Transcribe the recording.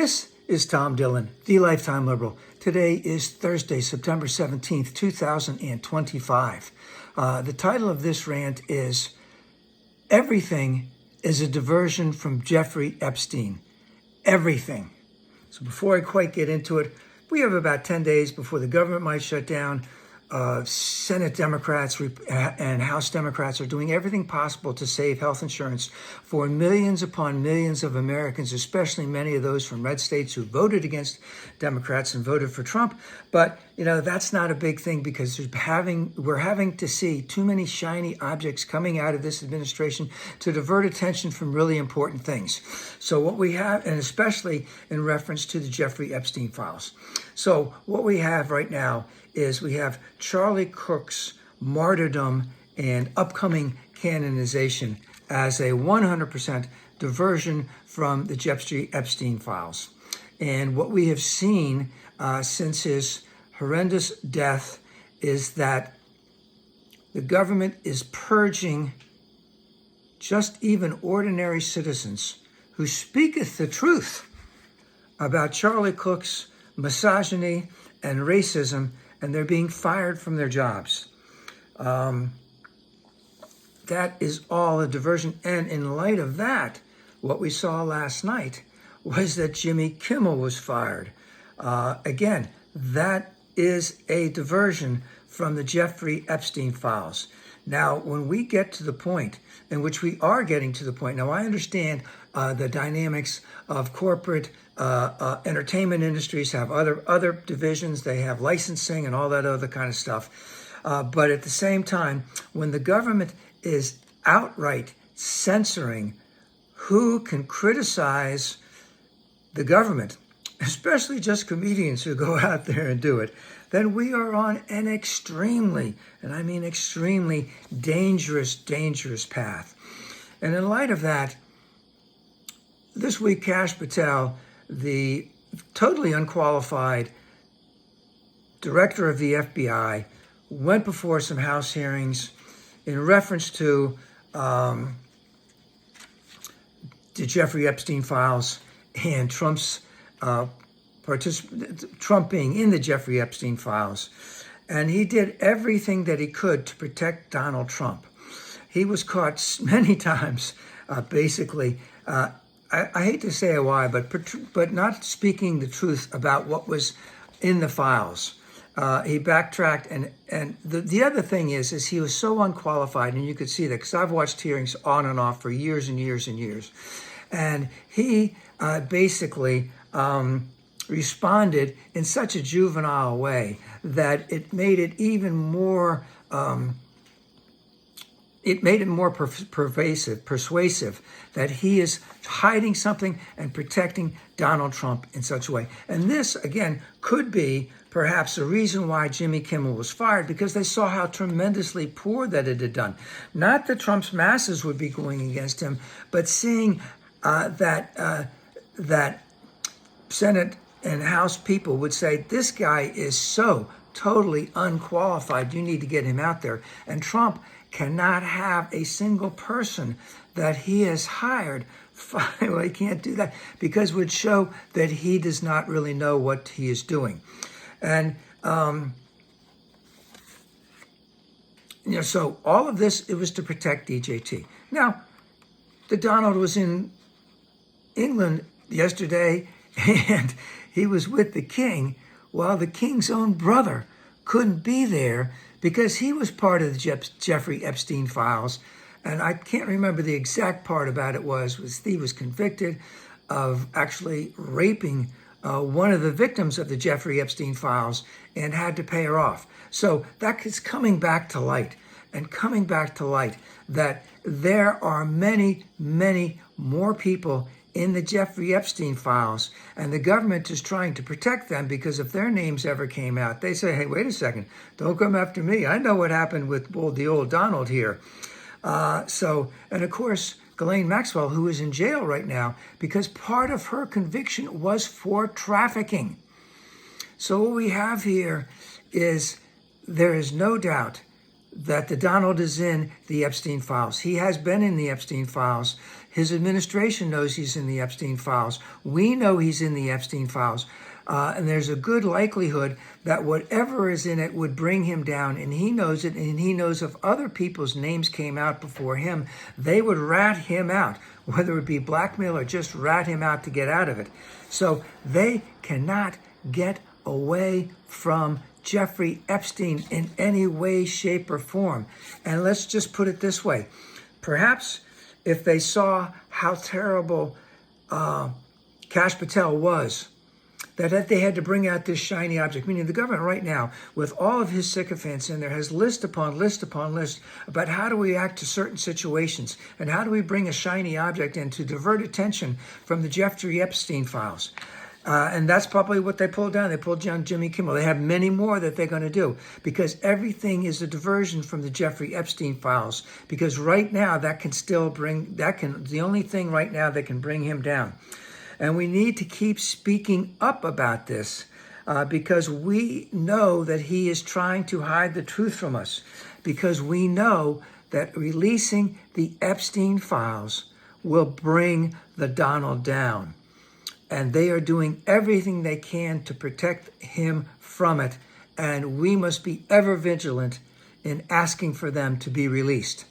This is Tom Dillon, the Lifetime Liberal. Today is Thursday, September 17th, 2025. The title of this rant is Everything is a Diversion from Jeffrey Epstein. Everything. So before I quite get into it, we have about 10 days before the government might shut down. Senate Democrats and House Democrats are doing everything possible to save health insurance for millions upon millions of Americans, especially many of those from red states who voted against Democrats and voted for Trump. But, that's not a big thing because we're having to see too many shiny objects coming out of this administration to divert attention from really important things. So what we have, and especially in reference to the Jeffrey Epstein files. So what we have right now is we have Charlie Kirk's martyrdom and upcoming canonization as a 100% diversion from the Jeffrey Epstein files. And what we have seen since his horrendous death is that the government is purging just even ordinary citizens who speaketh the truth about Charlie Kirk's misogyny and racism, and they're being fired from their jobs. That is all a diversion. And in light of that, what we saw last night was that Jimmy Kimmel was fired. Again, that is a diversion from the Jeffrey Epstein files. Now, when we get to the point, in which we are getting to the point, now I understand the dynamics of corporate entertainment industries have other divisions, they have licensing and all that other kind of stuff. But at the same time, when the government is outright censoring who can criticize the government, especially just comedians who go out there and do it, then we are on an extremely, and I mean extremely dangerous path. And in light of that, this week, Kash Patel, the totally unqualified director of the FBI, went before some House hearings in reference to the Jeffrey Epstein files and Trump's Trump being in the Jeffrey Epstein files. And he did everything that he could to protect Donald Trump. He was caught many times, basically, I hate to say why, but not speaking the truth about what was in the files. He backtracked, and the other thing is he was so unqualified, and you could see that because I've watched hearings on and off for years and years and years, and he basically responded in such a juvenile way that it made it even more. It made it more persuasive that he is hiding something and protecting Donald Trump in such a way. And this, again, could be perhaps the reason why Jimmy Kimmel was fired, because they saw how tremendously poor that it had done. Not that Trump's masses would be going against him, but seeing that Senate and House people would say, this guy is so totally unqualified, you need to get him out there. And Trump cannot have a single person that he has hired. Well, he can't do that because it would show that he does not really know what he is doing. And, so all of this, it was to protect DJT. Now, the Donald was in England yesterday and he was with the king while the king's own brother couldn't be there because he was part of the Jeffrey Epstein files. And I can't remember the exact part about it was he was convicted of actually raping one of the victims of the Jeffrey Epstein files and had to pay her off. So that is coming back to light that there are many, many more people in the Jeffrey Epstein files, and the government is trying to protect them because if their names ever came out, they say, hey, wait a second, don't come after me. I know what happened with the old Donald here. And of course, Ghislaine Maxwell, who is in jail right now because part of her conviction was for trafficking. So what we have here is there is no doubt that the Donald is in the Epstein files. He has been in the Epstein files. His administration knows he's in the Epstein files. We know he's in the Epstein files. And there's a good likelihood that whatever is in it would bring him down, and he knows it, and he knows if other people's names came out before him, they would rat him out, whether it be blackmail or just rat him out to get out of it. So they cannot get away from Jeffrey Epstein in any way, shape, or form. And let's just put it this way. Perhaps if they saw how terrible Kash Patel was, that they had to bring out this shiny object, meaning the government right now, with all of his sycophants in there, has list upon list upon list about how do we act to certain situations and how do we bring a shiny object in to divert attention from the Jeffrey Epstein files. And that's probably what they pulled down. They pulled down Jimmy Kimmel. They have many more that they're going to do because everything is a diversion from the Jeffrey Epstein files. Because right now the only thing right now that can bring him down. And we need to keep speaking up about this because we know that he is trying to hide the truth from us, because we know that releasing the Epstein files will bring the Donald down. And they are doing everything they can to protect him from it. And we must be ever vigilant in asking for them to be released.